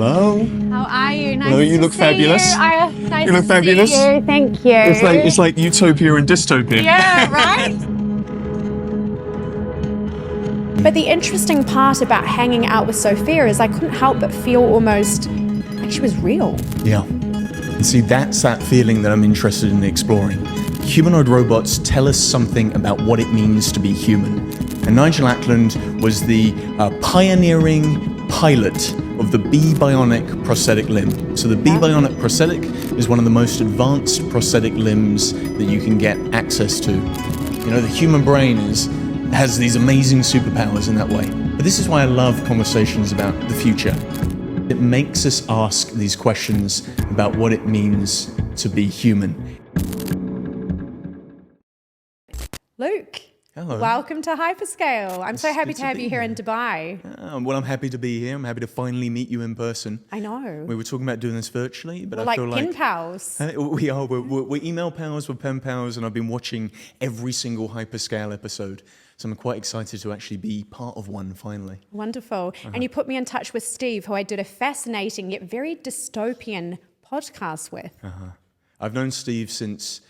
Hello. How are you? Nice Hello, you to look see fabulous. You. Nice You look to fabulous. See you. Thank you. It's like Utopia and Dystopia. Yeah, right? But the interesting part about hanging out with Sophia is I couldn't help but feel almost like she was real. Yeah. And see, that's that feeling that I'm interested in exploring. Humanoid robots tell us something about what it means to be human. And Nigel Ackland was the pioneering pilot of the Bionic prosthetic limb. So the Bionic prosthetic is one of the most advanced prosthetic limbs that you can get access to. You know, the human brain has these amazing superpowers in that way. But this is why I love conversations about the future. It makes us ask these questions about what it means to be human. Luke. Hello. Welcome to HYPERSCALE. I'm so happy good to to have be you here here. in Dubai. Well, I'm happy to be here. I'm happy to finally meet you in person. I know. We were talking about doing this virtually, but We're I like feel pen like pals. we are. We're email pals, we're pen pals, and I've been watching every single HYPERSCALE episode. So I'm quite excited to actually be part of one finally. Wonderful. And you put me in touch with Steve, who I did a fascinating yet very dystopian podcast with. I've known Steve since,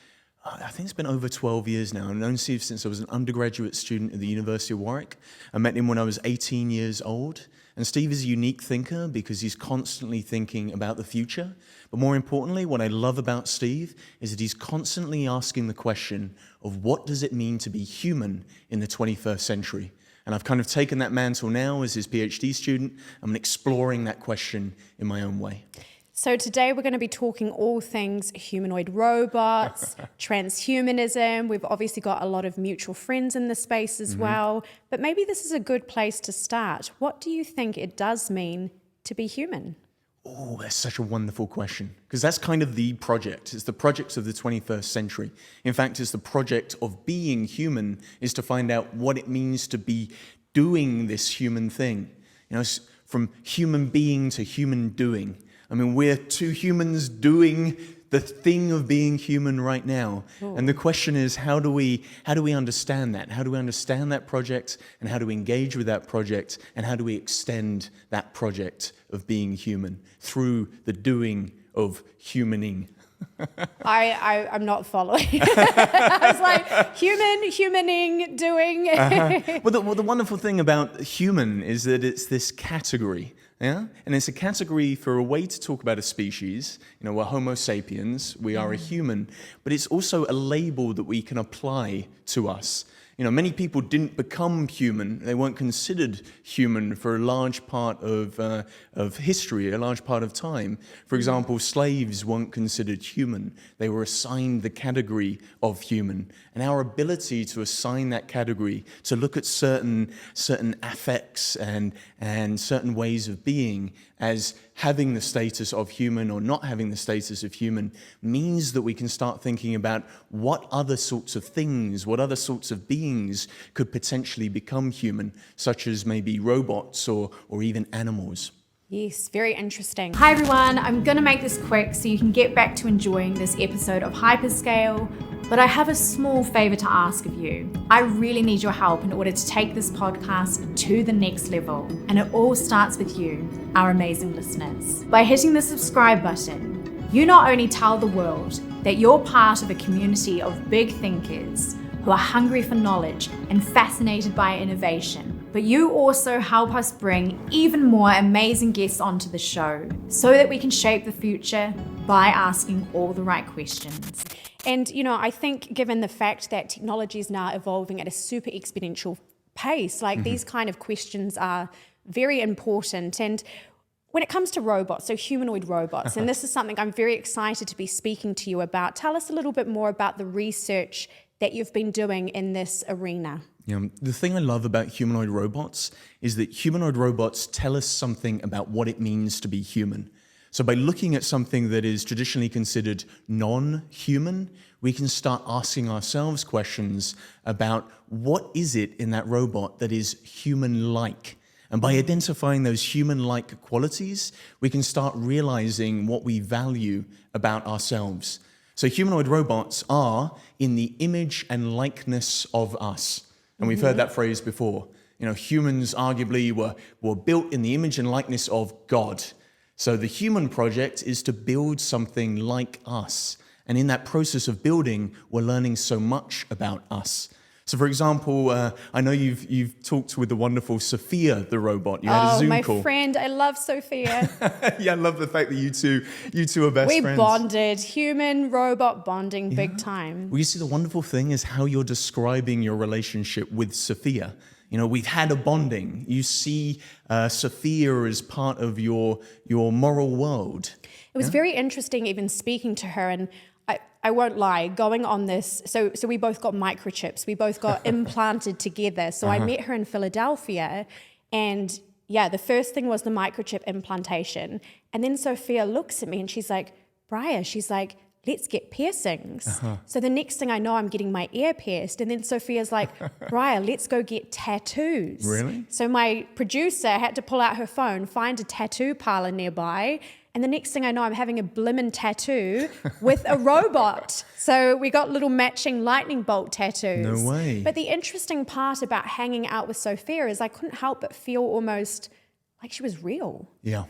I think it's been over 12 years now. I've known Steve since I was an undergraduate student at the University of Warwick. I met him when I was 18 years old. And Steve is a unique thinker because he's constantly thinking about the future. But more importantly, what I love about Steve is that he's constantly asking the question of what does it mean to be human in the 21st century? And I've kind of taken that mantle now as his PhD student. I'm exploring that question in my own way. So today we're going to be talking all things humanoid robots, transhumanism. We've obviously got a lot of mutual friends in the space as well. But maybe this is a good place to start. What do you think it does mean to be human? Oh, that's such a wonderful question, because that's kind of the project. It's the project of the 21st century. In fact, it's the project of being human, is to find out what it means to be doing this human thing. You know, it's from human being to human doing. I mean, we're two humans doing the thing of being human right now. Ooh. And the question is, how do we understand that? How do we understand that project, and how do we engage with that project, and how do we extend that project of being human through the doing of humaning? I'm not following. I was like, humaning, doing. Well, the wonderful thing about human is that it's this category. Yeah? And it's a category for a way to talk about a species. You know, we're Homo sapiens, we are a human, but it's also a label that we can apply to us. You know, many people didn't become human. They weren't considered human for a large part of history, a large part of time. For example, slaves weren't considered human. They were assigned the category of human. And our ability to assign that category, to look at certain affects and certain ways of being as having the status of human or not having the status of human, means that we can start thinking about what other sorts of things, what other sorts of beings could potentially become human, such as maybe robots or even animals. Yes, very interesting. Hi everyone, I'm gonna make this quick so you can get back to enjoying this episode of HYPERSCALE, but I have a small favor to ask of you. I really need your help in order to take this podcast to the next level, and it all starts with you, our amazing listeners. By hitting the subscribe button, you not only tell the world that you're part of a community of big thinkers who are hungry for knowledge and fascinated by innovation, but you also help us bring even more amazing guests onto the show so that we can shape the future by asking all the right questions. And, you know, I think given the fact that technology is now evolving at a super exponential pace, like these kind of questions are very important. And when it comes to robots, so humanoid robots, and this is something I'm very excited to be speaking to you about. Tell us a little bit more about the research that you've been doing in this arena. The thing I love about humanoid robots is that humanoid robots tell us something about what it means to be human. So by looking at something that is traditionally considered non-human, we can start asking ourselves questions about what is it in that robot that is human-like. And by identifying those human-like qualities, we can start realizing what we value about ourselves. So humanoid robots are in the image and likeness of us. And we've heard that phrase before. You know, humans arguably were built in the image and likeness of God. So the human project is to build something like us. And in that process of building, we're learning so much about us. So for example, I know you've talked with the wonderful Sophia, the robot. You had a Zoom call. My friend, I love Sophia. Yeah, I love the fact that you two are best friends. We bonded, human-robot bonding, big time. Well, you see, the wonderful thing is how you're describing your relationship with Sophia. You know, we've had a bonding. You see Sophia as part of your moral world. It was very interesting even speaking to her, and I won't lie, going on this, so we both got microchips, we both got implanted together. So I met her in Philadelphia, and yeah, the first thing was the microchip implantation. And then Sophia looks at me and she's like, Briar, she's like, let's get piercings. So the next thing I know, I'm getting my ear pierced. And then Sophia's like, Briar, let's go get tattoos. Really? So my producer had to pull out her phone, find a tattoo parlor nearby. And the next thing I know, I'm having a blimmin' tattoo with a robot. So we got little matching lightning bolt tattoos. No way. But the interesting part about hanging out with Sophia is I couldn't help but feel almost like she was real. Yeah.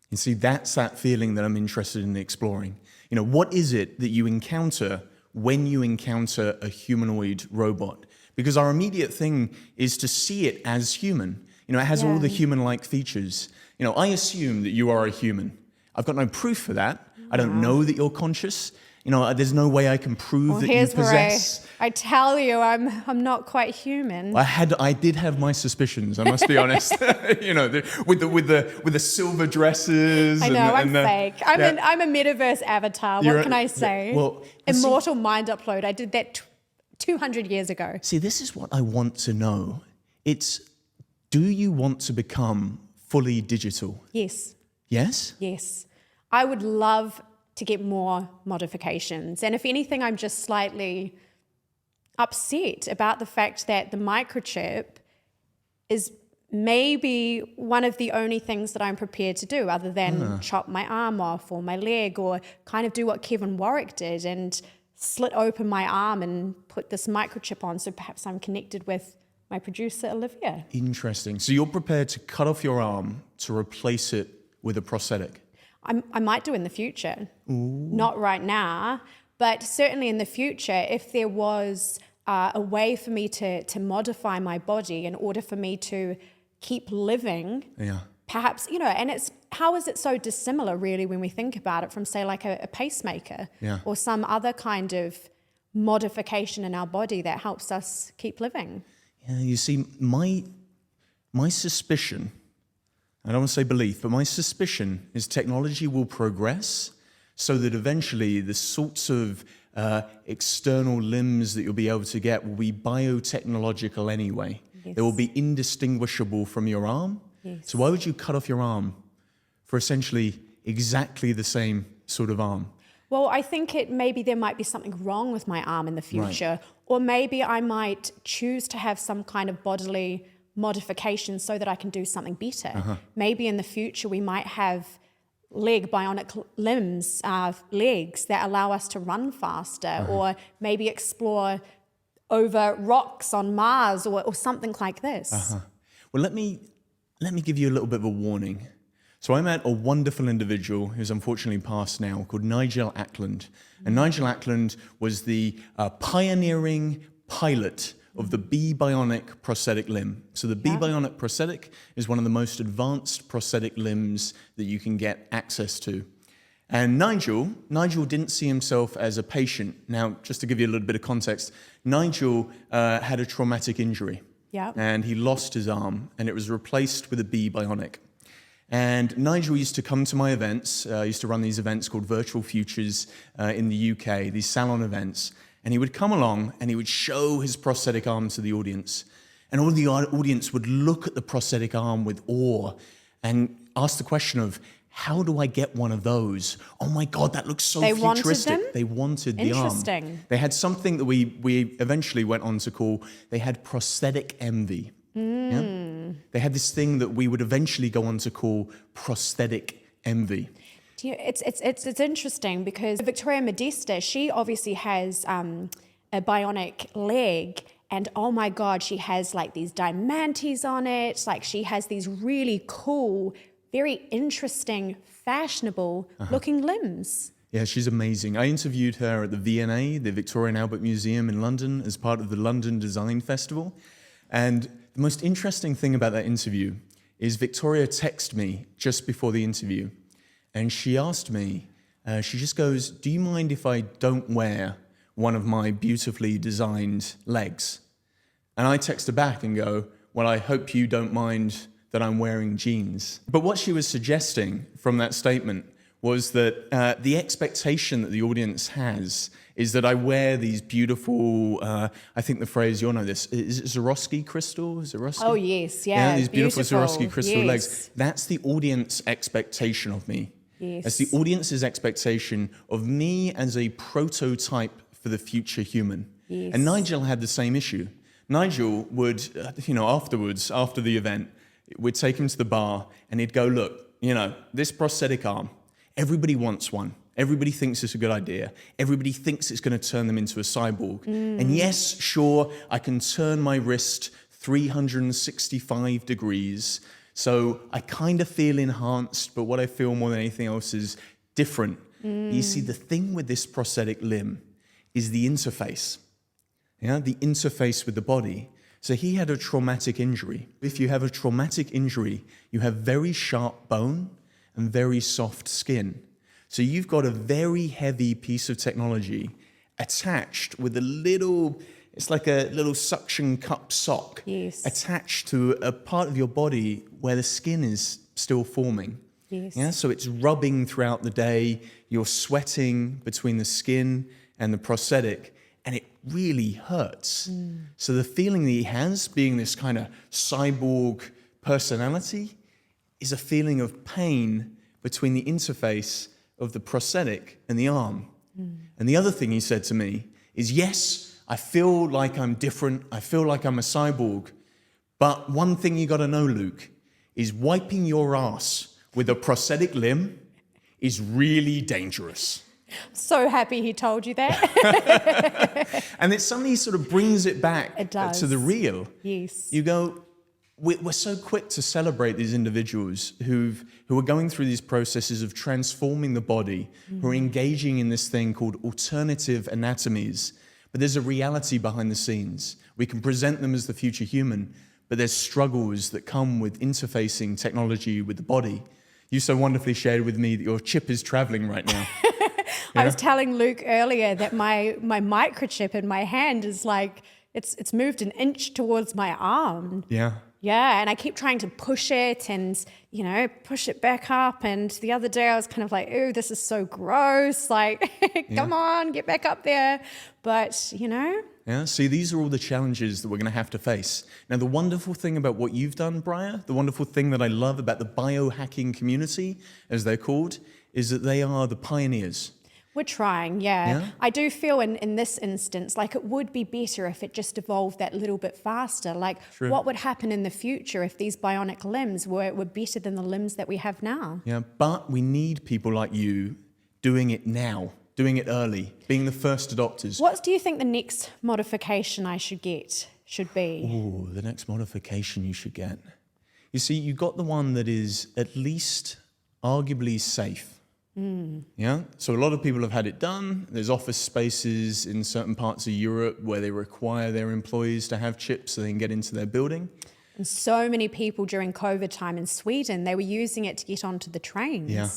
You see, that's that feeling that I'm interested in exploring. You know, what is it that you encounter when you encounter a humanoid robot? Because our immediate thing is to see it as human. You know, it has all the human-like features. You know, I assume that you are a human. I've got no proof for that. I don't know that you're conscious. You know, there's no way I can prove that you possess. Where I tell you, I'm not quite human. I did have my suspicions. I must be honest. You know, with the silver dresses. I know, I'm fake. I'm a metaverse avatar. What can I say? Well, immortal mind upload. I did that 200 years ago. See, this is what I want to know. It's, do you want to become fully digital? Yes. Yes? Yes. I would love to get more modifications. And if anything, I'm just slightly upset about the fact that the microchip is maybe one of the only things that I'm prepared to do other than chop my arm off or my leg or kind of do what Kevin Warwick did and slit open my arm and put this microchip on so perhaps I'm connected with my producer, Olivia. Interesting. So you're prepared to cut off your arm to replace it with a prosthetic? I might do in the future. Not right now, but certainly in the future, if there was a way for me to modify my body in order for me to keep living, perhaps, you know, and it's, how is it so dissimilar really when we think about it from say like a pacemaker or some other kind of modification in our body that helps us keep living? Yeah, you see, my suspicion, I don't want to say belief, but my suspicion is technology will progress so that eventually the sorts of external limbs that you'll be able to get will be biotechnological anyway. They will be indistinguishable from your arm. So why would you cut off your arm for essentially exactly the same sort of arm? Well, I think maybe there might be something wrong with my arm in the future, or maybe I might choose to have some kind of bodily modification so that I can do something better. Maybe in the future we might have bionic limbs, legs that allow us to run faster, or maybe explore over rocks on Mars or something like this. Well, let me give you a little bit of a warning. So I met a wonderful individual who's unfortunately passed now called Nigel Ackland. And Nigel Ackland was the pioneering pilot of the Bionic prosthetic limb. So the Bionic prosthetic is one of the most advanced prosthetic limbs that you can get access to. And Nigel didn't see himself as a patient. Now, just to give you a little bit of context, Nigel had a traumatic injury. And he lost his arm, and it was replaced with a Bionic. And Nigel used to come to my events, used to run these events called Virtual Futures in the UK, these salon events. And he would come along and he would show his prosthetic arm to the audience. And all the audience would look at the prosthetic arm with awe and ask the question of, how do I get one of those? Oh my God, that looks so futuristic. They wanted the arm. Interesting. They had something that we eventually went on to call, they had prosthetic envy. They had this thing that we would eventually go on to call prosthetic envy. It's interesting because Victoria Modesta, she obviously has a bionic leg, and oh my God, she has like these diamantes on it. Like she has these really cool, very interesting, fashionable looking limbs. Yeah, she's amazing. I interviewed her at the V&A, the Victoria and Albert Museum in London, as part of the London Design Festival. And the most interesting thing about that interview is Victoria texted me just before the interview. And she asked me, she just goes, do you mind if I don't wear one of my beautifully designed legs? And I text her back and go, well, I hope you don't mind that I'm wearing jeans. But what she was suggesting from that statement was that the expectation that the audience has is that I wear these beautiful, I think the phrase, you'll know this, is it Swarovski crystal? Swarovski? Oh, yes, yeah. These beautiful Swarovski crystal yes. legs. That's the audience expectation of me. Yes. That's the audience's expectation of me as a prototype for the future human. Yes. And Nigel had the same issue. Nigel would, afterwards, after the event, we'd take him to the bar and he'd go, look, this prosthetic arm, everybody wants one. Everybody thinks it's a good idea. Everybody thinks it's going to turn them into a cyborg. And yes, sure, I can turn my wrist 365 degrees. So I kind of feel enhanced, but what I feel more than anything else is different. You see, the thing with this prosthetic limb is the interface. The interface with the body. So he had a traumatic injury. If you have a traumatic injury, you have very sharp bone and very soft skin. So you've got a very heavy piece of technology attached with a little, it's like a little suction cup sock attached to a part of your body where the skin is still forming. Yes. So it's rubbing throughout the day, you're sweating between the skin and the prosthetic, and it really hurts. So the feeling that he has, being this kind of cyborg personality, is a feeling of pain between the interface of the prosthetic and the arm. And the other thing he said to me is, yes, I feel like I'm different, I feel like I'm a cyborg, but one thing you gotta know, Luke, is wiping your ass with a prosthetic limb is really dangerous. So happy he told you that. And it suddenly sort of brings it back to the real. Yes. You go, we're so quick to celebrate these individuals who are going through these processes of transforming the body, who are engaging in this thing called alternative anatomies. But there's a reality behind the scenes. We can present them as the future human, but there's struggles that come with interfacing technology with the body. You so wonderfully shared with me that your chip is traveling right now. I was telling Luke earlier that my microchip in my hand is like, it's moved an inch towards my arm. Yeah, and I keep trying to push it and, push it back up. And the other day I was kind of like, ooh, this is so gross. Like, come on, get back up there. But, Yeah, see, these are all the challenges that we're going to have to face. Now, the wonderful thing about what you've done, Briar, the wonderful thing that I love about the biohacking community, as they're called, is that they are the pioneers. We're trying, yeah. I do feel in this instance, like it would be better if it just evolved that little bit faster. Like what would happen in the future if these bionic limbs were better than the limbs that we have now? Yeah, but we need people like you doing it now, doing it early, being the first adopters. What do you think the next modification I should be? Oh, the next modification you should get. You see, you got the one that is at least arguably safe. Yeah, so a lot of people have had it done. There's office spaces in certain parts of Europe where they require their employees to have chips so they can get into their building. And so many people during COVID time in Sweden, they were using it to get onto the trains. Yeah.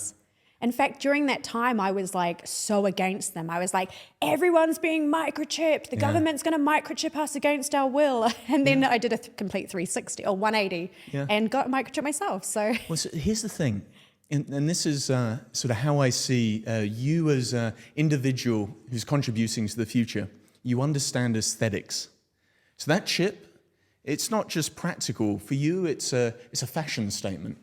In fact, during that time, I was like so against them. I was like, everyone's being microchipped. The government's going to microchip us against our will. And then I did a complete 360 or 180 and got microchipped myself. So here's the thing. And this is sort of how I see you as an individual who's contributing to the future. You understand aesthetics. So that chip, it's not just practical. For you, it's a fashion statement.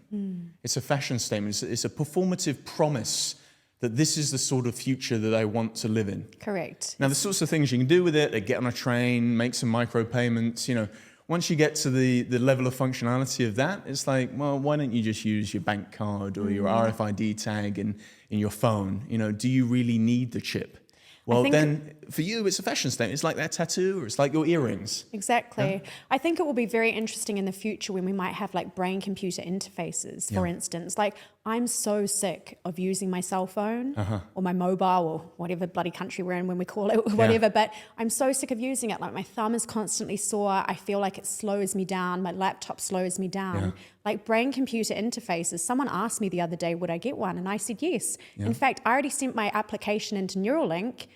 It's a fashion statement. It's a performative promise that this is the sort of future that I want to live in. Correct. Now, the sorts of things you can do with it, like get on a train, make some micropayments, once you get to the level of functionality of that, it's like, well, why don't you just use your bank card or your RFID tag in your phone? Do you really need the chip? Well, then for you, it's a fashion statement. It's like that tattoo, or it's like your earrings. Exactly. Yeah. I think it will be very interesting in the future when we might have like brain-computer interfaces, for instance. Like, I'm so sick of using my cell phone or my mobile or whatever bloody country we're in when we call it, whatever, but I'm so sick of using it. Like, my thumb is constantly sore. I feel like it slows me down. My laptop slows me down. Yeah. Like, brain-computer interfaces. Someone asked me the other day, would I get one? And I said yes. Yeah. In fact, I already sent my application into Neuralink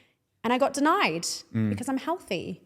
and I got denied because I'm healthy.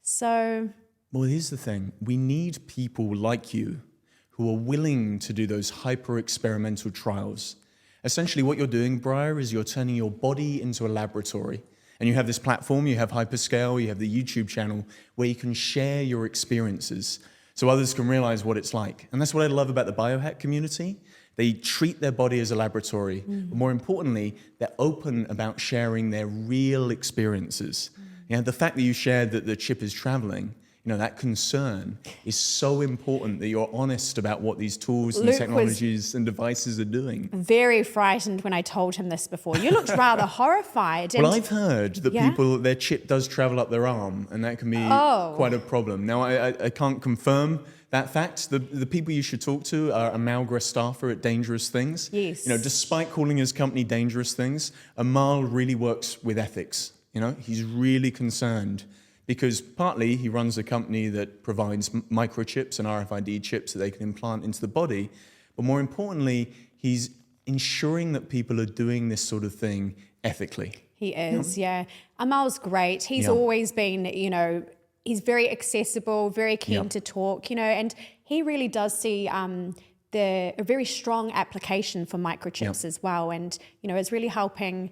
So... Well, here's the thing. We need people like you who are willing to do those hyper-experimental trials. Essentially, what you're doing, Briar, is you're turning your body into a laboratory. And you have this platform, you have HYPERSCALE, you have the YouTube channel, where you can share your experiences so others can realize what it's like. And that's what I love about the biohack community. They treat their body as a laboratory, but more importantly, they're open about sharing their real experiences. You know, the fact that you shared that the chip is traveling, you know, that concern is so important that you're honest about what these tools and technologies and devices are doing. Very frightened when I told him this before. You looked rather horrified. Well, I've heard that people, their chip does travel up their arm, and that can be quite a problem. Now, I can't confirm that fact. The people you should talk to are Amal Grestafer at Dangerous Things. Yes. You know, despite calling his company Dangerous Things, Amal really works with ethics. You know, he's really concerned because partly he runs a company that provides microchips and RFID chips that they can implant into the body. But more importantly, he's ensuring that people are doing this sort of thing ethically. He is, yeah. Amal's great. He's always been, you know, he's very accessible, very keen to talk, you know, and he really does see a very strong application for microchips as well. And, you know, it's really helping,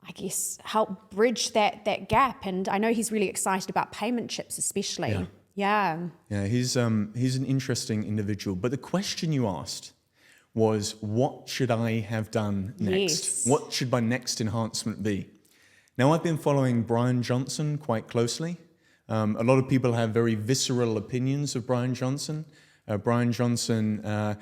I guess, help bridge that gap. And I know he's really excited about payment chips especially. Yeah, he's an interesting individual. But the question you asked was, what should I have done next? Yes. What should my next enhancement be? Now, I've been following Brian Johnson quite closely. A lot of people have very visceral opinions of Brian Johnson. Brian Johnson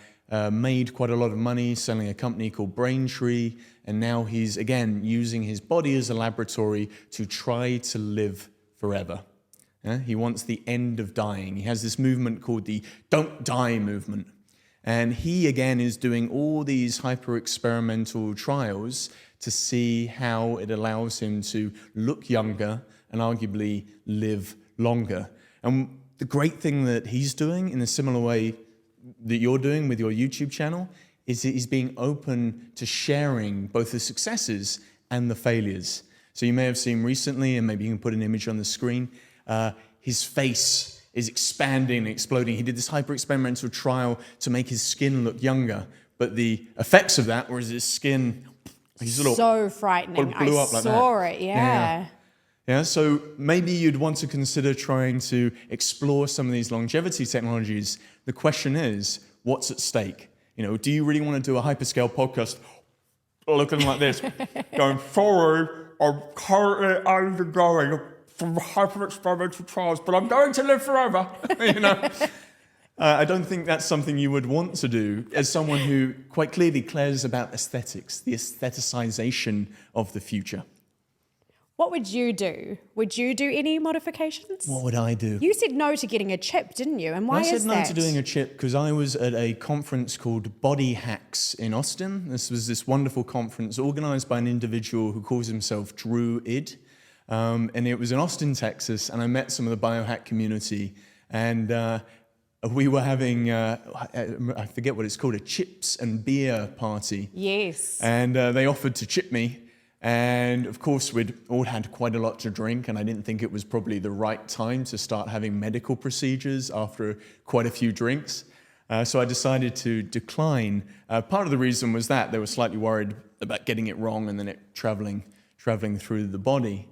made quite a lot of money selling a company called Braintree, and now he's, again, using his body as a laboratory to try to live forever. He wants the end of dying. He has this movement called the Don't Die movement. And he, again, is doing all these hyper-experimental trials to see how it allows him to look younger and arguably live longer. And the great thing that he's doing in a similar way that you're doing with your YouTube channel is that he's being open to sharing both the successes and the failures. So you may have seen recently, and maybe you can put an image on the screen, his face is expanding and exploding. He did this hyper-experimental trial to make his skin look younger, but the effects of that was his skin... So frightening. Blew up like that. I saw it, Yeah, so maybe you'd want to consider trying to explore some of these longevity technologies. The question is, what's at stake? You know, do you really want to do a hyperscale podcast looking like this, going forward, I'm currently undergoing from hyper-experimental trials, but I'm going to live forever, you know? I don't think that's something you would want to do as someone who quite clearly cares about aesthetics, the aestheticization of the future. What would you do? Would you do any modifications? What would I do? You said no to getting a chip, didn't you? And why is that? I said no to doing a chip because I was at a conference called Body Hacks in Austin. This was this wonderful conference organized by an individual who calls himself Drew Id. And it was in Austin, Texas, and I met some of the biohack community. And we were having, I forget what it's called, a chips and beer party. Yes. And they offered to chip me. And of course, we'd all had quite a lot to drink, and I didn't think it was probably the right time to start having medical procedures after quite a few drinks. So I decided to decline. Part of the reason was that they were slightly worried about getting it wrong and then it traveling through the body.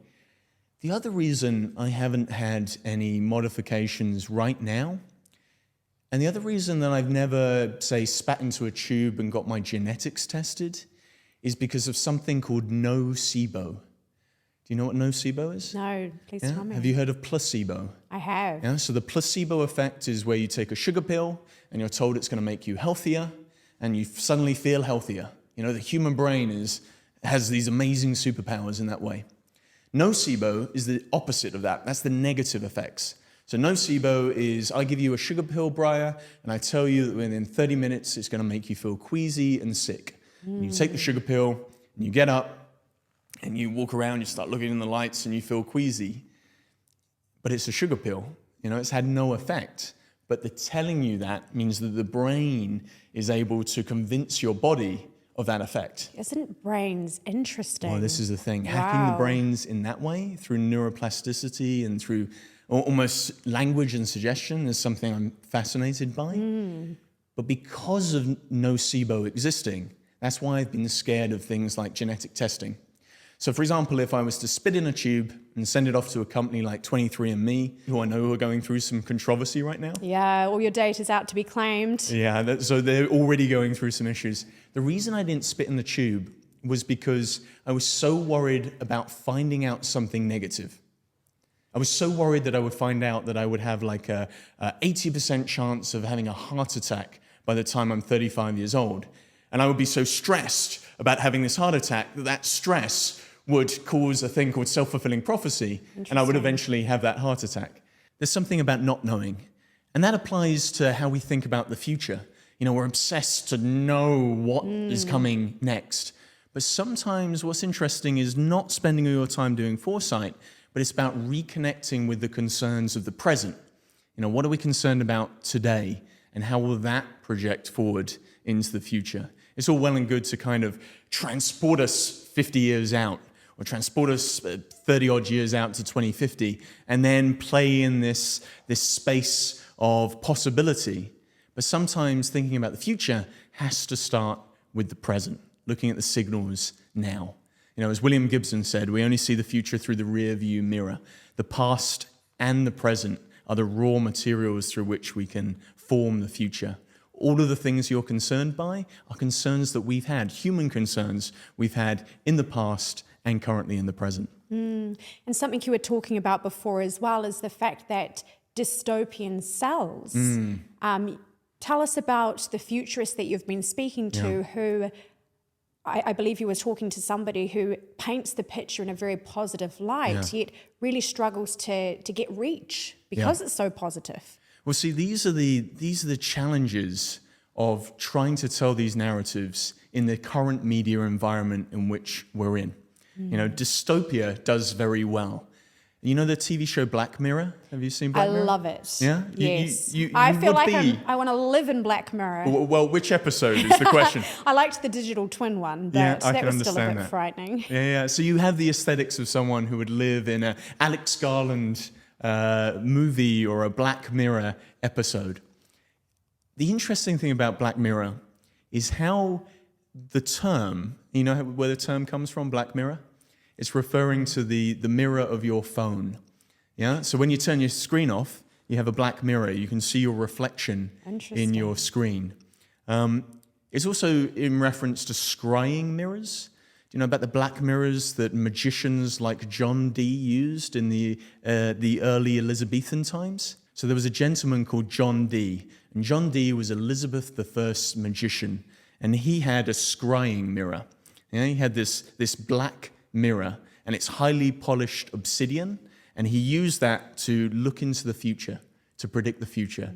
The other reason I haven't had any modifications right now, and the other reason that I've never, say, spat into a tube and got my genetics tested, is because of something called nocebo. Do you know what nocebo is? No, please tell me. Have you heard of placebo? I have. Yeah, so the placebo effect is where you take a sugar pill and you're told it's going to make you healthier and you suddenly feel healthier. You know, the human brain has these amazing superpowers in that way. Nocebo is the opposite of that. That's the negative effects. So nocebo is, I give you a sugar pill, Briar, and I tell you that within 30 minutes it's going to make you feel queasy and sick. And you take the sugar pill, and you get up, and you walk around, you start looking in the lights, and you feel queasy. But it's a sugar pill. It's had no effect. But the telling you that means that the brain is able to convince your body of that effect. Isn't brains interesting? Well, this is the thing. Hacking the brains in that way, through neuroplasticity and through almost language and suggestion, is something I'm fascinated by. But because of nocebo existing, that's why I've been scared of things like genetic testing. So for example, if I was to spit in a tube and send it off to a company like 23andMe, who I know are going through some controversy right now. Yeah, all your data's out to be claimed. Yeah, so they're already going through some issues. The reason I didn't spit in the tube was because I was so worried about finding out something negative. I was so worried that I would find out that I would have like a 80% chance of having a heart attack by the time I'm 35 years old. And I would be so stressed about having this heart attack that that stress would cause a thing called self-fulfilling prophecy, and I would eventually have that heart attack. There's something about not knowing, and that applies to how we think about the future. We're obsessed to know what is coming next. But sometimes what's interesting is not spending all your time doing foresight, but it's about reconnecting with the concerns of the present. What are we concerned about today, and how will that project forward into the future? It's all well and good to kind of transport us 50 years out, or transport us 30 odd years out to 2050, and then play in this space of possibility. But sometimes thinking about the future has to start with the present, looking at the signals now. As William Gibson said, we only see the future through the rear view mirror. The past and the present are the raw materials through which we can form the future. All of the things you're concerned by are concerns that we've had, human concerns we've had in the past and currently in the present. And something you were talking about before as well is the fact that dystopian cells. Tell us about the futurist that you've been speaking to, who I believe you were talking to somebody who paints the picture in a very positive light, yet really struggles to get reach because it's so positive. Well, see, these are the challenges of trying to tell these narratives in the current media environment in which we're in. Dystopia does very well. The TV show Black Mirror? Have you seen Black Mirror? I love it. Yeah? Yes. You I feel like be... I want to live in Black Mirror. Well, which episode is the question? I liked the digital twin one, but that was still a bit frightening. Yeah. So you have the aesthetics of someone who would live in a Alex Garland movie or a Black Mirror episode. The interesting thing about Black Mirror is how the term, where the term comes from, Black Mirror? It's referring to the mirror of your phone. Yeah. So when you turn your screen off, you have a black mirror. You can see your reflection in your screen. It's also in reference to scrying mirrors. Do you know about the black mirrors that magicians like John Dee used in the early Elizabethan times? So there was a gentleman called John Dee, and John Dee was Elizabeth I's magician, and he had a scrying mirror. Yeah, he had this black mirror, and it's highly polished obsidian, and he used that to look into the future, to predict the future.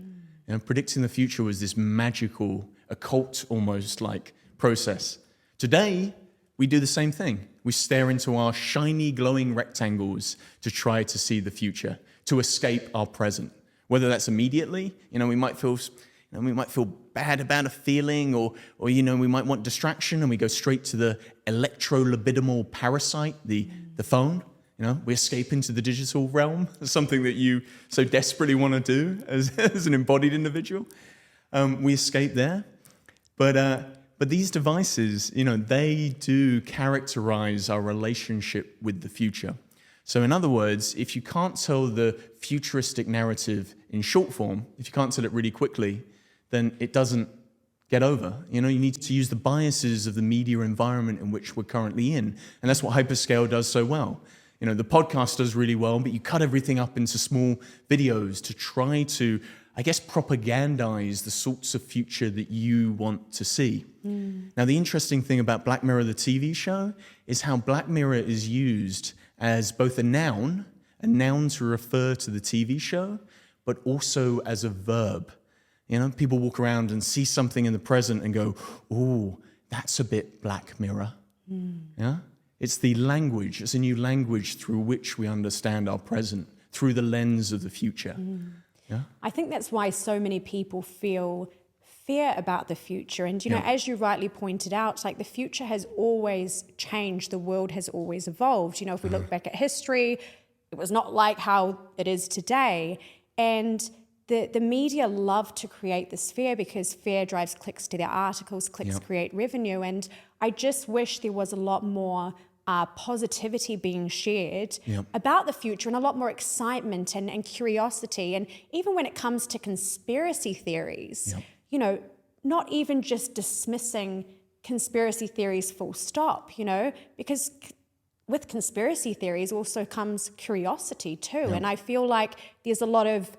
Predicting the future was this magical, occult almost like process. Today, we do the same thing. We stare into our shiny, glowing rectangles to try to see the future, to escape our present. Whether that's immediately, we might feel bad about a feeling, or we might want distraction, and we go straight to the electrolibidimal parasite, the phone. We escape into the digital realm, something that you so desperately want to do as an embodied individual. We escape there, but these devices, they do characterize our relationship with the future. So in other words, if you can't tell the futuristic narrative in short form, if you can't tell it really quickly, then it doesn't get over. You need to use the biases of the media environment in which we're currently in. And that's what HYPERSCALE does so well. The podcast does really well, but you cut everything up into small videos to try to, propagandize the sorts of future that you want to see. Now, the interesting thing about Black Mirror, the TV show, is how Black Mirror is used as both a noun to refer to the TV show, but also as a verb. You know, people walk around and see something in the present and go, "Ooh, that's a bit Black Mirror." Yeah? It's the language, it's a new language through which we understand our present, through the lens of the future. Yeah? I think that's why so many people feel fear about the future. And, you know, as you rightly pointed out, like the future has always changed. The world has always evolved. You know, if we look back at history, it was not like how it is today. And the media love to create this fear because fear drives clicks to their articles, clicks create revenue. And I just wish there was a lot more positivity being shared about the future and a lot more excitement and curiosity. And even when it comes to conspiracy theories, you know, not even just dismissing conspiracy theories full stop, you know, because with conspiracy theories also comes curiosity too. And I feel like there's a lot of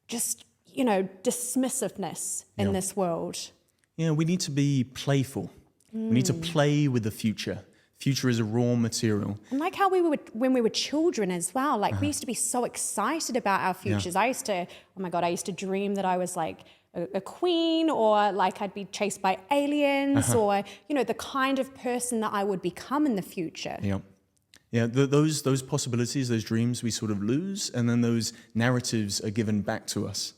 just, you know, dismissiveness in this world. Yeah, we need to be playful. We need to play with the future. Future is a raw material. And like how we were when we were children as well. Like we used to be so excited about our futures. I used to, oh my God, I used to dream that I was like a queen, or like I'd be chased by aliens, or, you know, the kind of person that I would become in the future. Yeah, those possibilities, those dreams we sort of lose, and then those narratives are given back to us.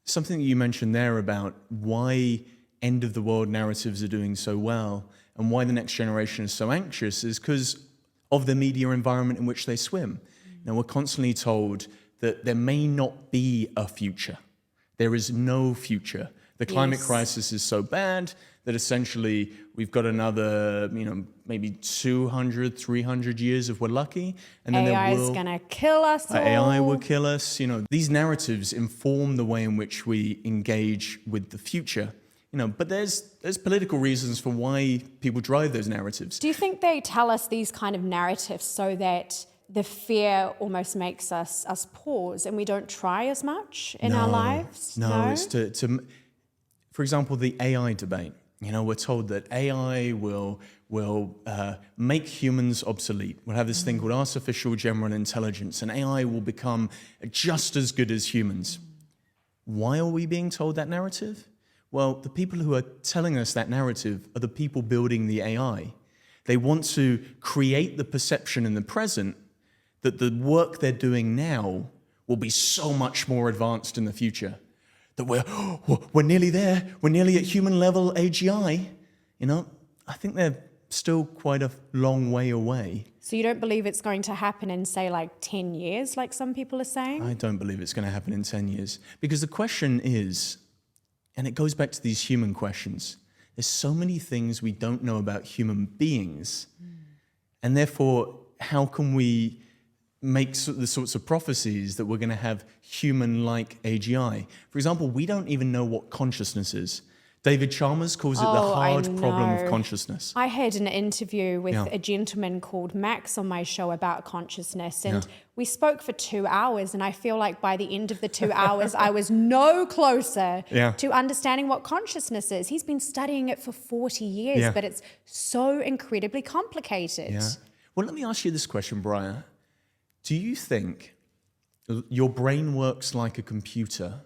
Something that you mentioned there about why end-of-the-world narratives are doing so well and why the next generation is so anxious is because of the media environment in which they swim. Now, we're constantly told that there may not be a future. There is no future. The climate crisis is so bad that essentially we've got another, you know, maybe 200, 300 years if we're lucky. And then AI is going to kill us all. AI will kill us. You know, these narratives inform the way in which we engage with the future. You know, but there's political reasons for why people drive those narratives. Do you think they tell us these kind of narratives so that the fear almost makes us pause and we don't try as much in our lives? No, it's to for example, the AI debate. You know, we're told that AI will make humans obsolete. We'll have this thing called artificial general intelligence, and AI will become just as good as humans. Why are we being told that narrative? Well, the people who are telling us that narrative are the people building the AI. They want to create the perception in the present that the work they're doing now will be so much more advanced in the future. That we're nearly there. We're nearly at human level AGI. You know, I think they're still quite a long way away. So you don't believe it's going to happen in, say, like 10 years, like some people are saying? I don't believe it's going to happen in 10 years. Because the question is, and it goes back to these human questions, there's so many things we don't know about human beings. And therefore, how can we make the sorts of prophecies that we're going to have human-like AGI? For example, we don't even know what consciousness is. David Chalmers calls it the hard problem of consciousness. I had an interview with a gentleman called Max on my show about consciousness, and we spoke for 2 hours, and I feel like by the end of the 2 hours, I was no closer to understanding what consciousness is. He's been studying it for 40 years, but it's so incredibly complicated. Well, let me ask you this question, Briar. Do you think your brain works like a computer?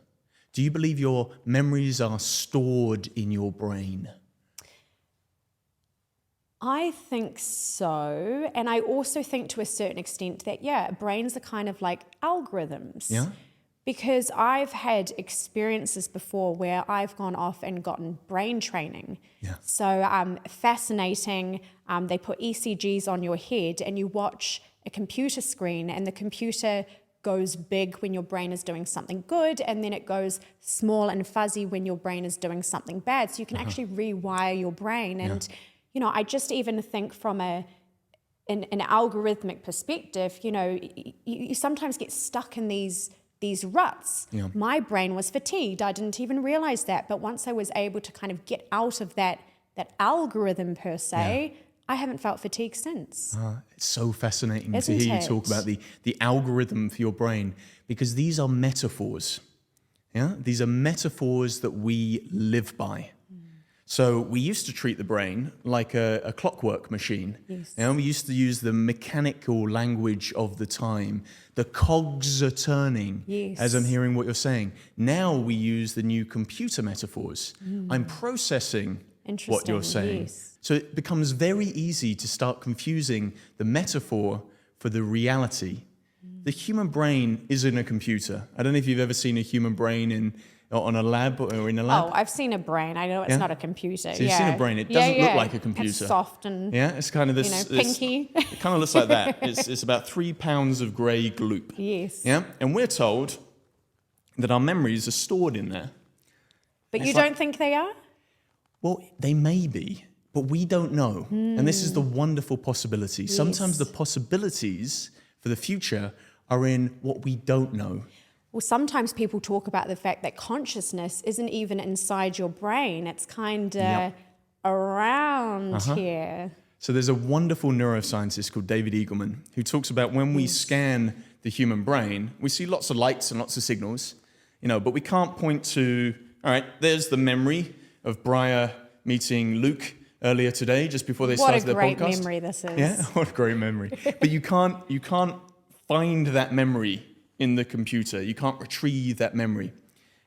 Do you believe your memories are stored in your brain? I think so. And I also think to a certain extent that, brains are kind of like algorithms. Yeah. Because I've had experiences before where I've gone off and gotten brain training. So fascinating. They put ECGs on your head and you watch a computer screen, and the computer goes big when your brain is doing something good, and then it goes small and fuzzy when your brain is doing something bad. So you can actually rewire your brain. And, you know, I just even think from an algorithmic perspective, you know, you sometimes get stuck in these ruts. My brain was fatigued. I didn't even realize that. But once I was able to kind of get out of that algorithm per se, I haven't felt fatigue since. It's so fascinating Isn't to hear it? you talk about the algorithm for your brain, because these are metaphors. These are metaphors that we live by. So we used to treat the brain like a clockwork machine. Yes. And we used to use the mechanical language of the time. The cogs are turning, Yes. as I'm hearing what you're saying. Now we use the new computer metaphors. I'm processing what you're saying. Yes. So it becomes very easy to start confusing the metaphor for the reality. The human brain isn't a computer. I don't know if you've ever seen a human brain on a lab or in a lab. Oh, I've seen a brain. I know it's not a computer. So you've seen a brain. It doesn't look like a computer. It's soft and it's kind of this, pinky. It kind of looks like that. It's about 3 pounds of grey gloop. Yes. Yeah, and we're told that our memories are stored in there. But you don't think they are? Well, they may be, but we don't know. And this is the wonderful possibility. Sometimes the possibilities for the future are in what we don't know. Well, sometimes people talk about the fact that consciousness isn't even inside your brain. It's kind of around here. So there's a wonderful neuroscientist called David Eagleman who talks about when we scan the human brain, we see lots of lights and lots of signals, but we can't point to, all right, there's the memory of Briar meeting Luke earlier today, just before they started their podcast. What a great memory this is. Yeah, what a great memory. But you can't find that memory in the computer. You can't retrieve that memory.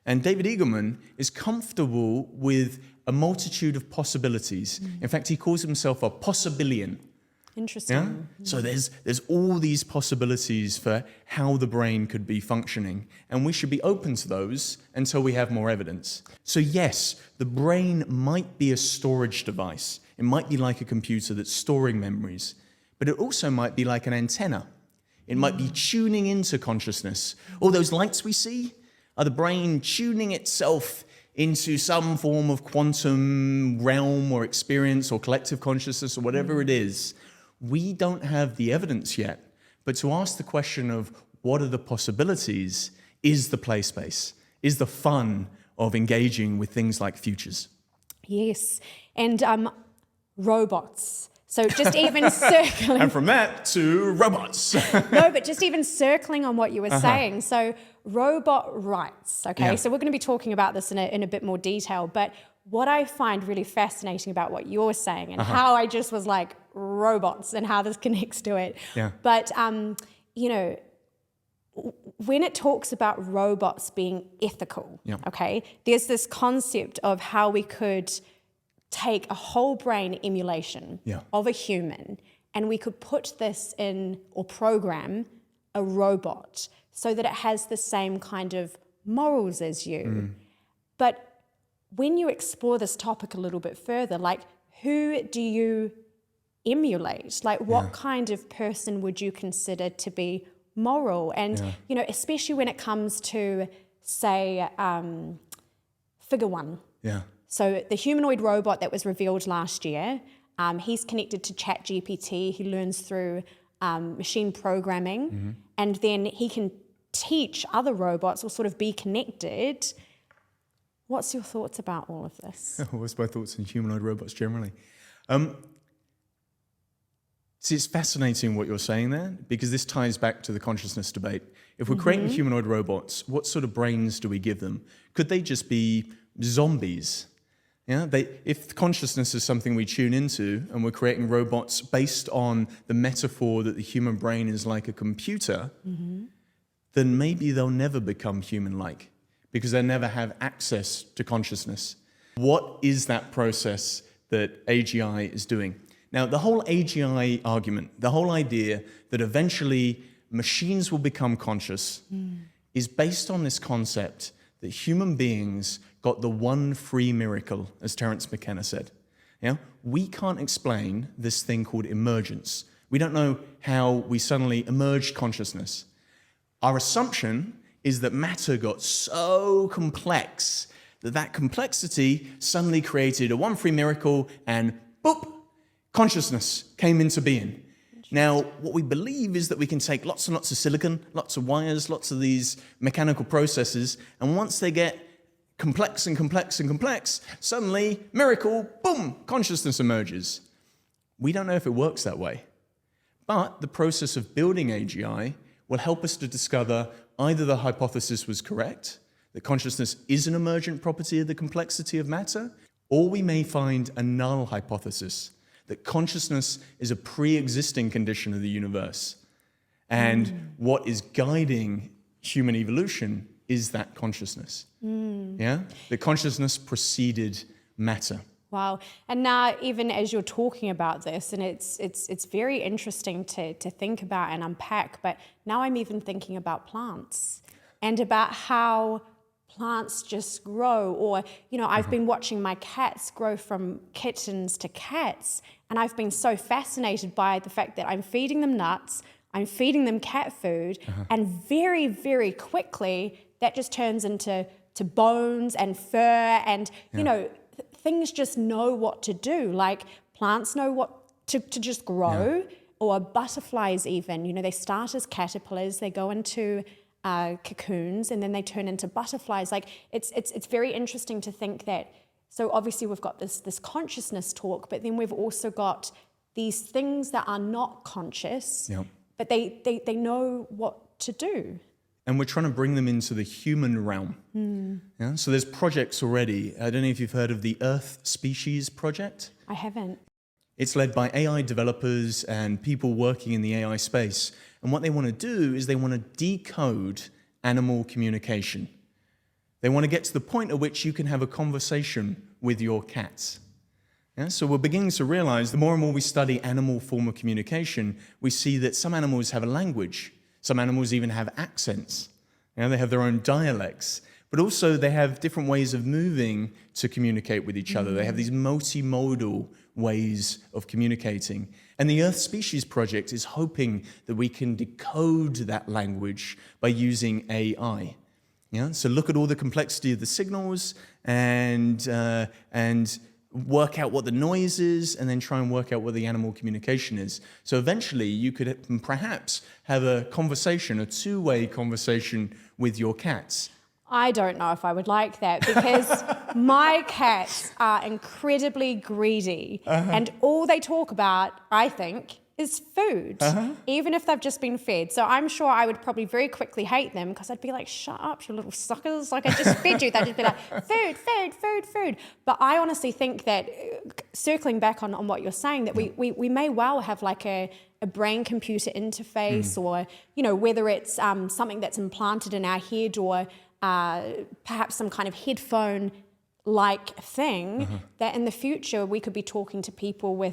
And David Eagleman is comfortable with a multitude of possibilities. In fact, he calls himself a possibillion. Interesting. Yeah? So there's all these possibilities for how the brain could be functioning, and we should be open to those until we have more evidence. So yes, the brain might be a storage device. It might be like a computer that's storing memories, but it also might be like an antenna. It might be tuning into consciousness. All those lights we see are the brain tuning itself into some form of quantum realm or experience or collective consciousness or whatever it is. We don't have the evidence yet, but to ask the question of what are the possibilities is the play space, is the fun of engaging with things like futures. Yes, and robots. So just even circling. And from that to robots. No, but just even circling on what you were saying. So robot rights, okay? Yeah. So we're going to be talking about this in a bit more detail, but what I find really fascinating about what you're saying and how I just was like, robots and how this connects to it. Yeah. But, when it talks about robots being ethical, okay, there's this concept of how we could take a whole brain emulation of a human and we could put this in or program a robot so that it has the same kind of morals as you. But when you explore this topic a little bit further, like who do you emulate? Like what kind of person would you consider to be moral? And, especially when it comes to, say, figure one. Yeah. So the humanoid robot that was revealed last year, he's connected to ChatGPT. He learns through machine programming, and then he can teach other robots or sort of be connected. What's your thoughts about all of this? What's my thoughts on humanoid robots generally? See, it's fascinating what you're saying there, because this ties back to the consciousness debate. If we're creating humanoid robots, what sort of brains do we give them? Could they just be zombies? Yeah, if consciousness is something we tune into and we're creating robots based on the metaphor that the human brain is like a computer, then maybe they'll never become human-like because they'll never have access to consciousness. What is that process that AGI is doing? Now, the whole AGI argument, the whole idea that eventually machines will become conscious is based on this concept that human beings got the one free miracle, as Terence McKenna said. We can't explain this thing called emergence. We don't know how we suddenly emerged consciousness. Our assumption is that matter got so complex that that complexity suddenly created a one free miracle and boop, consciousness came into being. Now, what we believe is that we can take lots and lots of silicon, lots of wires, lots of these mechanical processes, and once they get complex and complex and complex, suddenly, miracle, boom, consciousness emerges. We don't know if it works that way. But the process of building AGI will help us to discover either the hypothesis was correct, that consciousness is an emergent property of the complexity of matter, or we may find a null hypothesis, that consciousness is a pre-existing condition of the universe. And what is guiding human evolution is that consciousness. Yeah? The consciousness preceded matter. Wow. And now, even as you're talking about this, and it's very interesting to think about and unpack, but now I'm even thinking about plants and about how plants just grow. Or, you know, I've been watching my cats grow from kittens to cats, and I've been so fascinated by the fact that I'm feeding them nuts, I'm feeding them cat food, and very, very quickly that just turns into bones and fur, and, you know, things just know what to do. Like plants know what to just grow, or butterflies even. You know, they start as caterpillars, they go into cocoons, and then they turn into butterflies. Like it's very interesting to think that. So obviously we've got this consciousness talk, but then we've also got these things that are not conscious, but they know what to do. And we're trying to bring them into the human realm. Yeah? So there's projects already. I don't know if you've heard of the Earth Species project. I haven't. It's led by AI developers and people working in the AI space. And what they want to do is they want to decode animal communication. They want to get to the point at which you can have a conversation with your cats. Yeah? So we're beginning to realize the more and more we study animal form of communication, we see that some animals have a language. Some animals even have accents. You know, they have their own dialects. But also they have different ways of moving to communicate with each other. They have these multimodal ways of communicating. And the Earth Species Project is hoping that we can decode that language by using AI. Yeah? So look at all the complexity of the signals and work out what the noise is, and then try and work out what the animal communication is. So eventually you could perhaps have a conversation, a two-way conversation with your cats. I don't know if I would like that, because my cats are incredibly greedy, and all they talk about, I think, is food, even if they've just been fed. So I'm sure I would probably very quickly hate them, because I'd be like, shut up, you little suckers. Like, I just fed you. They'd just be like, food, food, food, food. But I honestly think that, circling back on what you're saying, that we may well have like a brain-computer interface, or, you know, whether it's something that's implanted in our head, or perhaps some kind of headphone-like thing, that in the future we could be talking to people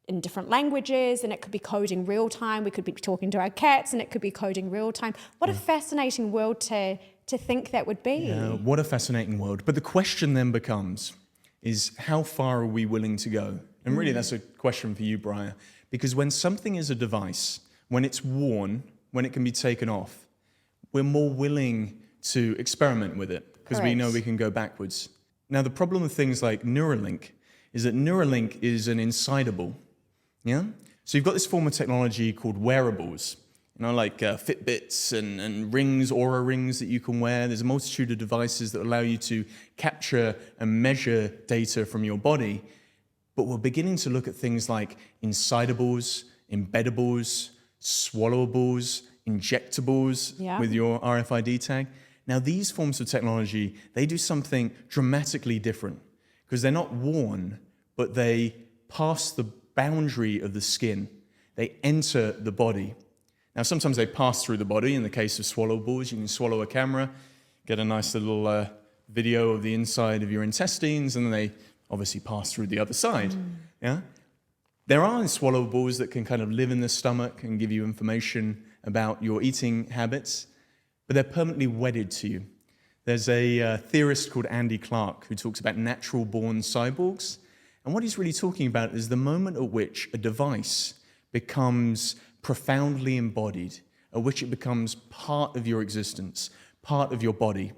in different languages, and it could be coding real time. We could be talking to our cats, and it could be coding real time. What a fascinating world to think that would be. Yeah, what a fascinating world. But the question then becomes, is how far are we willing to go? And really that's a question for you, Briar, because when something is a device, when it's worn, when it can be taken off, we're more willing to experiment with it, because we know we can go backwards. Now, the problem with things like Neuralink is that Neuralink is an insidable. Yeah? So you've got this form of technology called wearables, you know, like Fitbits and rings, Aura rings that you can wear. There's a multitude of devices that allow you to capture and measure data from your body. But we're beginning to look at things like insidables, embeddables, swallowables, injectables with your RFID tag. Now, these forms of technology, they do something dramatically different, because they're not worn, but they pass the boundary of the skin. They enter the body. Now, sometimes they pass through the body. In the case of swallowables, you can swallow a camera, get a nice little video of the inside of your intestines, and then they obviously pass through the other side. Yeah? There are swallowables that can kind of live in the stomach and give you information about your eating habits, but they're permanently wedded to you. There's a theorist called Andy Clark who talks about natural-born cyborgs. And what he's really talking about is the moment at which a device becomes profoundly embodied, at which it becomes part of your existence, part of your body.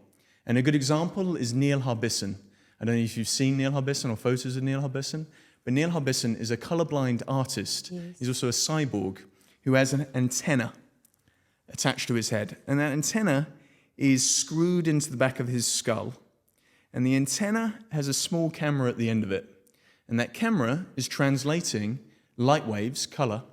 And a good example is Neil Harbisson. I don't know if you've seen Neil Harbisson or photos of Neil Harbisson, but Neil Harbisson is a colorblind artist. He's also a cyborg who has an antenna attached to his head. And that antenna is screwed into the back of his skull. And the antenna has a small camera at the end of it. And that camera is translating light waves, color.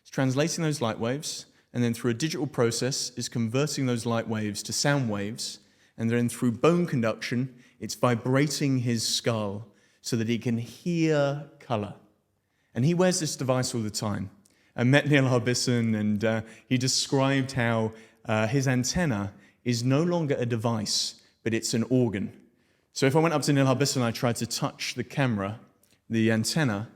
It's translating those light waves, and then through a digital process is converting those light waves to sound waves. And then through bone conduction, it's vibrating his skull so that he can hear color. And he wears this device all the time. I met Neil Harbisson, and he described how his antenna is no longer a device, but it's an organ. So if I went up to Neil Harbisson and I tried to touch the camera, the antenna,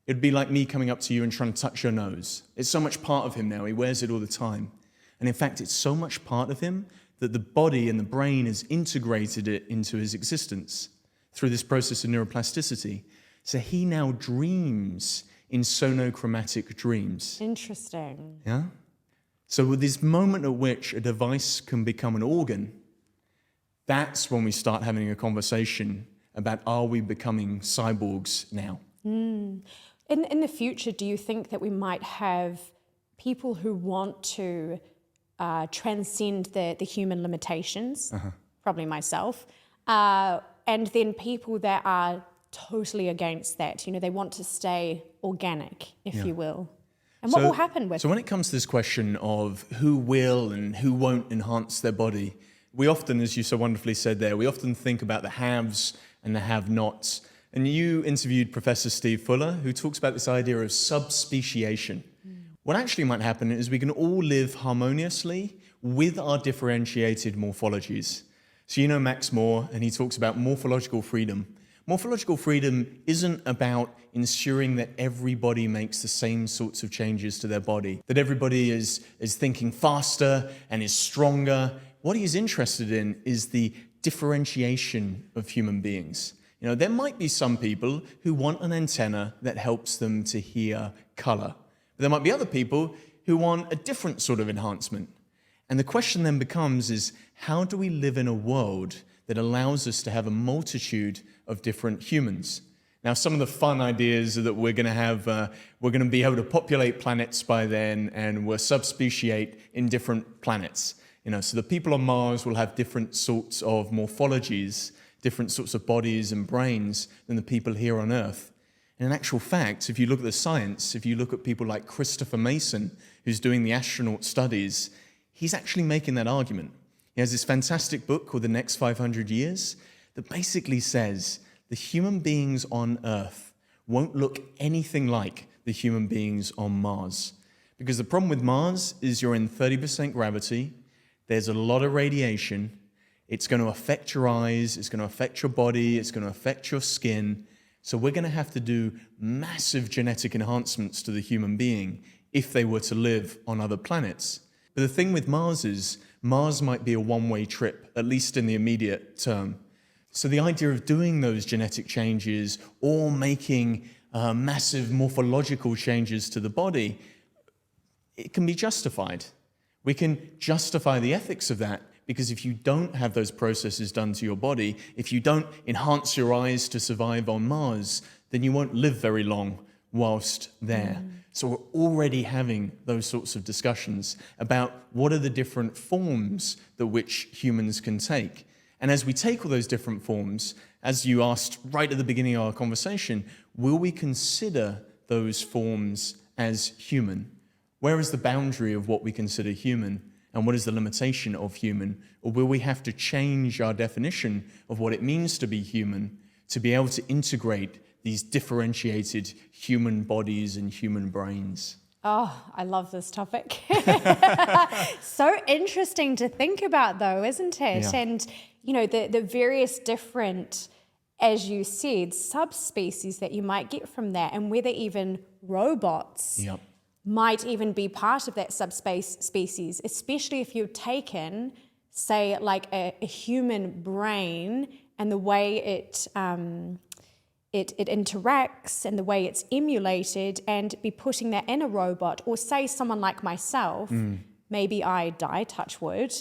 it'd be like me coming up to you and trying to touch your nose. It's so much part of him now. He wears it all the time. And in fact, it's so much part of him that the body and the brain has integrated it into his existence through this process of neuroplasticity. So he now dreams in sonochromatic dreams. Interesting. Yeah? So with this moment at which a device can become an organ, that's when we start having a conversation about, are we becoming cyborgs now? In the future, do you think that we might have people who want to transcend the human limitations, probably myself, and then people that are totally against that? You know, they want to stay organic, if you will. And what will happen with So when it comes to this question of who will and who won't enhance their body, we often, as you so wonderfully said there, we often think about the haves and the have-nots. And you interviewed Professor Steve Fuller, who talks about this idea of subspeciation. What actually might happen is we can all live harmoniously with our differentiated morphologies. So you know Max Moore, and he talks about morphological freedom. Morphological freedom isn't about ensuring that everybody makes the same sorts of changes to their body, that everybody is thinking faster and is stronger. What he's interested in is the differentiation of human beings. You know, there might be some people who want an antenna that helps them to hear color. But there might be other people who want a different sort of enhancement. And the question then becomes is, how do we live in a world that allows us to have a multitude of different humans? Now, some of the fun ideas are that we're going to be able to populate planets by then, and we'll subspeciate in different planets. You know, so the people on Mars will have different sorts of morphologies, different sorts of bodies and brains than the people here on Earth. And in actual fact, if you look at the science, if you look at people like Christopher Mason, who's doing the astronaut studies, he's actually making that argument. He has this fantastic book called The Next 500 Years that basically says the human beings on Earth won't look anything like the human beings on Mars. Because the problem with Mars is you're in 30% gravity, there's a lot of radiation, it's going to affect your eyes, it's going to affect your body, it's going to affect your skin. So we're going to have to do massive genetic enhancements to the human being if they were to live on other planets. But the thing with Mars is, Mars might be a one-way trip, at least in the immediate term. So the idea of doing those genetic changes or making massive morphological changes to the body, it can be justified. We can justify the ethics of that, because if you don't have those processes done to your body, if you don't enhance your eyes to survive on Mars, then you won't live very long whilst there. So we're already having those sorts of discussions about what are the different forms that which humans can take. And as we take all those different forms, as you asked right at the beginning of our conversation, will we consider those forms as human? Where is the boundary of what we consider human? And what is the limitation of human? Or will we have to change our definition of what it means to be human to be able to integrate these differentiated human bodies and human brains? Oh, I love this topic. So interesting to think about, though, isn't it? Yeah. And, you know, the various different, as you said, subspecies that you might get from that, and whether even robots Yep. might even be part of that subspecies, especially if you've taken, say, like a human brain and the way it interacts and the way it's emulated, and be putting that in a robot, or say someone like myself, maybe I die, touch wood,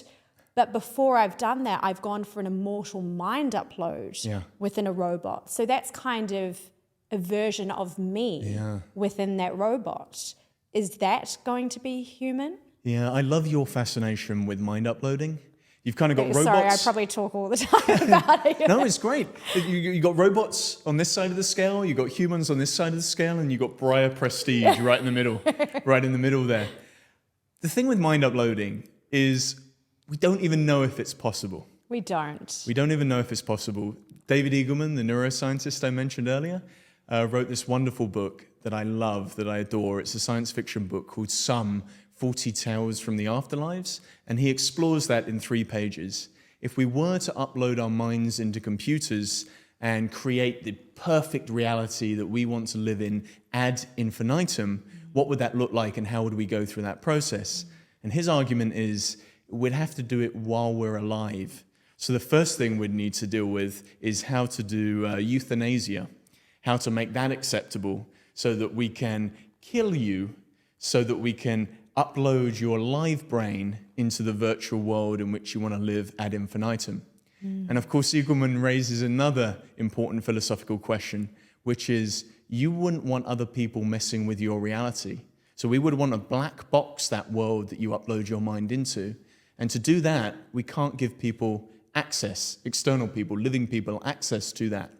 but before I've done that, I've gone for an immortal mind upload within a robot. So that's kind of a version of me within that robot. Is that going to be human? Yeah, I love your fascination with mind uploading. You've kind of got robots. Sorry, I probably talk all the time about it. No, it's great. You got robots on this side of the scale, you got humans on this side of the scale, and you got Briar Prestidge right in the middle, right in the middle there. The thing with mind uploading is we don't even know if it's possible. We don't. We don't even know if it's possible. David Eagleman, the neuroscientist I mentioned earlier, wrote this wonderful book that I love, that I adore. It's a science fiction book called Some 40 Tales from the Afterlives, and he explores that in 3 pages. If we were to upload our minds into computers and create the perfect reality that we want to live in ad infinitum, what would that look like and how would we go through that process? And his argument is we'd have to do it while we're alive. So the first thing we'd need to deal with is how to do euthanasia, how to make that acceptable so that we can kill you, so that we can upload your live brain into the virtual world in which you want to live ad infinitum. And of course, Eagleman raises another important philosophical question, which is you wouldn't want other people messing with your reality. So we would want to black box that world that you upload your mind into. And to do that, we can't give people access, external people, living people, access to that.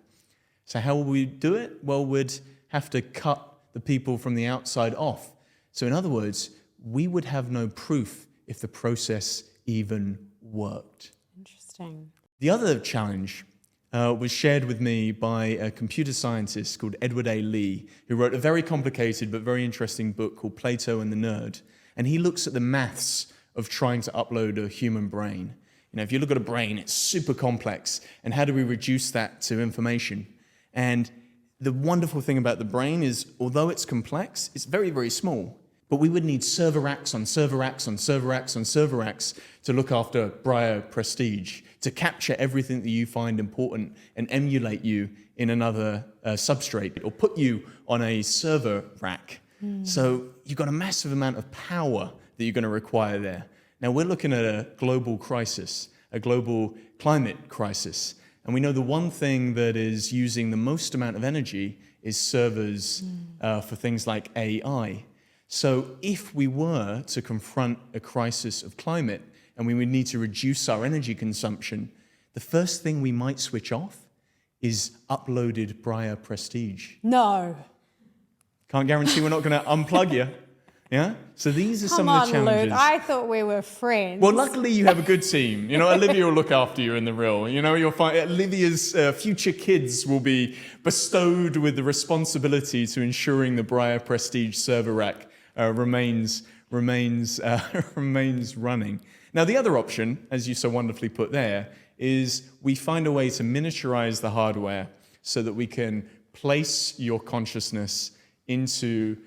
So how will we do it? Well, we'd have to cut the people from the outside off. So in other words, we would have no proof if the process even worked. Interesting. The other challenge was shared with me by a computer scientist called Edward A. Lee, who wrote a very complicated but very interesting book called Plato and the Nerd. And he looks at the maths of trying to upload a human brain. You know, if you look at a brain, it's super complex. And how do we reduce that to information? And the wonderful thing about the brain is, although it's complex, it's very, very small. But we would need server racks on server racks on server racks on server racks to look after Briar Prestidge, to capture everything that you find important and emulate you in another substrate or put you on a server rack. So you've got a massive amount of power that you're going to require there. Now we're looking at a global crisis, a global climate crisis. And we know the one thing that is using the most amount of energy is servers for things like AI. So if we were to confront a crisis of climate and we would need to reduce our energy consumption, the first thing we might switch off is uploaded Briar Prestidge. No. Can't guarantee we're not going to unplug you. Yeah? So these are some of the Come on, challenges. Luke. I thought we were friends. Well, luckily you have a good team. You know, Olivia will look after you in the real. You know, you'll find Olivia's future kids will be bestowed with the responsibility to ensuring the Briar Prestidge server rack remains running. Now, the other option, as you so wonderfully put there, is we find a way to miniaturize the hardware so that we can place your consciousness into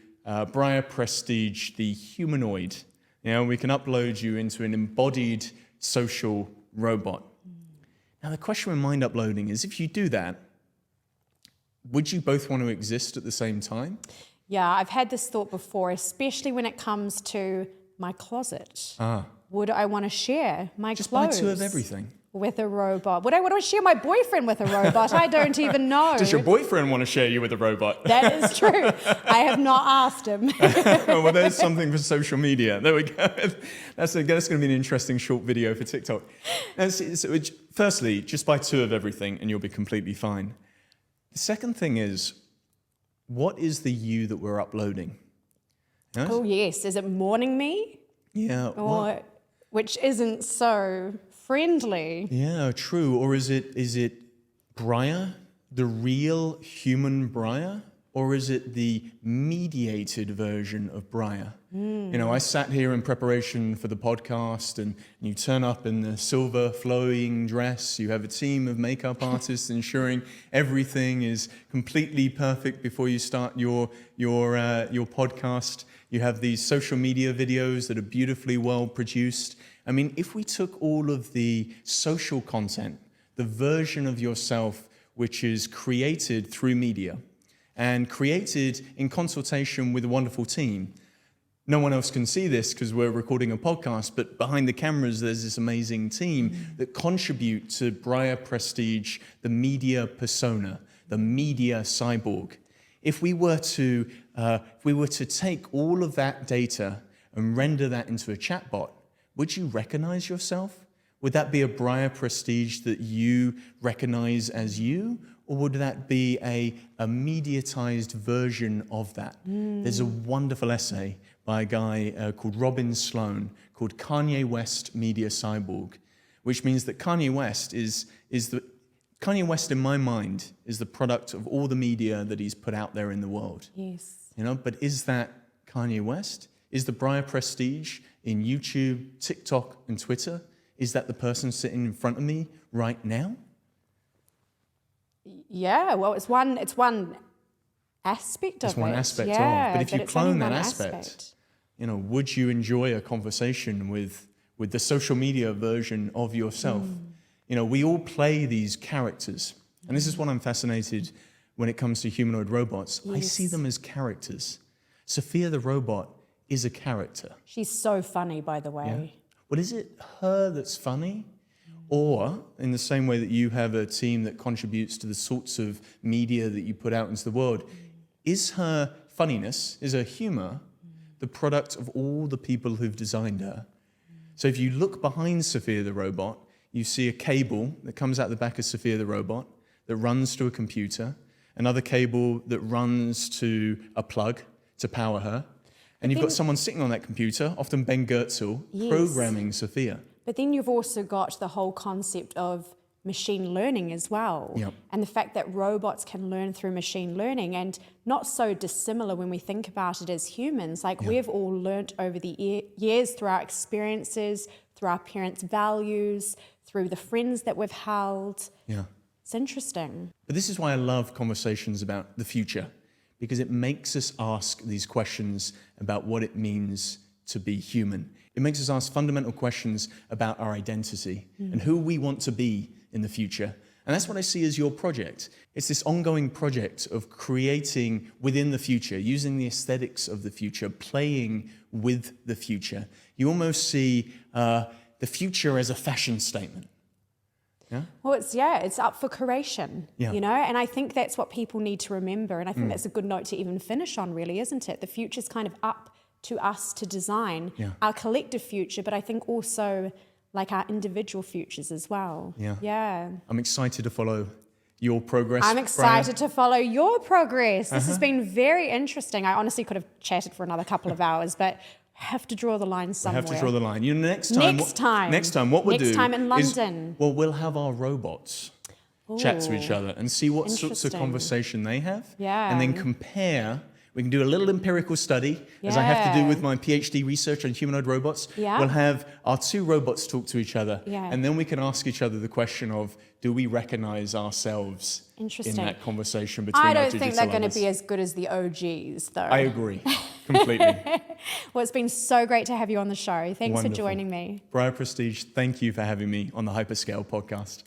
Briar Prestidge, the humanoid. You know, we can upload you into an embodied social robot. Now, the question with mind uploading is, if you do that, would you both want to exist at the same time? Yeah, I've had this thought before, especially when it comes to my closet. Would I want to share my Just clothes? buy 2 of everything. With a robot. Would I want to share my boyfriend with a robot? I don't even know. Does your boyfriend want to share you with a robot? That is true. I have not asked him. Well, there's something for social media. There we go. That's going to be an interesting short video for TikTok. So, firstly, just buy 2 of everything and you'll be completely fine. The second thing is, what is the you that we're uploading? Yes? Oh, yes. Is it mourning me? Yeah. Or, which isn't so friendly. Yeah, true. Or is it Briar, the real human Briar? Or is it the mediated version of Briar? You know, I sat here in preparation for the podcast and you turn up in the silver flowing dress. You have a team of makeup artists ensuring everything is completely perfect before you start your podcast. You have these social media videos that are beautifully well produced. I mean, if we took all of the social content, the version of yourself which is created through media and created in consultation with a wonderful team. No one else can see this because we're recording a podcast, but behind the cameras, there's this amazing team that contribute to Briar Prestidge, the media persona, the media cyborg. If we were to take all of that data and render that into a chatbot, would you recognize yourself? Would that be a Briar Prestidge that you recognize as you? Or would that be a mediatized version of that? There's a wonderful essay by a guy called Robin Sloan called Kanye West Media Cyborg, which means that Kanye West Kanye West, in my mind, is the product of all the media that he's put out there in the world. Yes. But is that Kanye West? Is the Briar Prestidge in YouTube, TikTok, and Twitter? Is that the person sitting in front of me right now? Yeah, well, it's one aspect of it. It's one aspect yeah, of. But if you it's only clone that one aspect, would you enjoy a conversation with the social media version of yourself? We all play these characters. And this is what I'm fascinated when it comes to humanoid robots. Yes. I see them as characters. Sophia the robot is a character. She's so funny, by the way. Yeah. Well, is it her that's funny? Or, in the same way that you have a team that contributes to the sorts of media that you put out into the world, is her funniness, is her humor, the product of all the people who've designed her? So if you look behind Sophia the robot, you see a cable that comes out the back of Sophia the robot that runs to a computer, another cable that runs to a plug to power her, and you've got someone sitting on that computer, often Ben Goertzel, programming Sophia. But then you've also got the whole concept of machine learning as well. Yep. And the fact that robots can learn through machine learning, and not so dissimilar when we think about it as humans. Like we've all learnt over the years through our experiences, through our parents' values, through the friends that we've held. Yeah. It's interesting. But this is why I love conversations about the future, because it makes us ask these questions about what it means to be human. It makes us ask fundamental questions about our identity and who we want to be in the future. And that's what I see as your project. It's this ongoing project of creating within the future, using the aesthetics of the future, playing with the future. You almost see the future as a fashion statement. Yeah? Well, it's up for creation, Yeah. and I think that's what people need to remember. And I think that's a good note to even finish on, really, isn't it? The future's kind of up to us to design our collective future, but I think also like our individual futures as well. Yeah. I'm excited to follow your progress. I'm excited to follow your progress. This has been very interesting. I honestly could have chatted for another couple of hours, but have to draw the line somewhere. Have to draw the line. Next time, what we'll do Next time in London. We'll have our robots chat to each other and see what sorts of Interesting. conversation they have. Yeah. And then compare. We can do a little empirical study, as I have to do with my PhD research on humanoid robots. Yeah. We'll have our two robots talk to each other. Yeah. And then we can ask each other the question of, do we recognize ourselves in that conversation between I our don't digital think they're going to lovers? be as good as the OGs, though. I agree, completely. Well, it's been so great to have you on the show. Thanks Wonderful. for joining me. Briar Prestidge, thank you for having me on the HYPERSCALE podcast.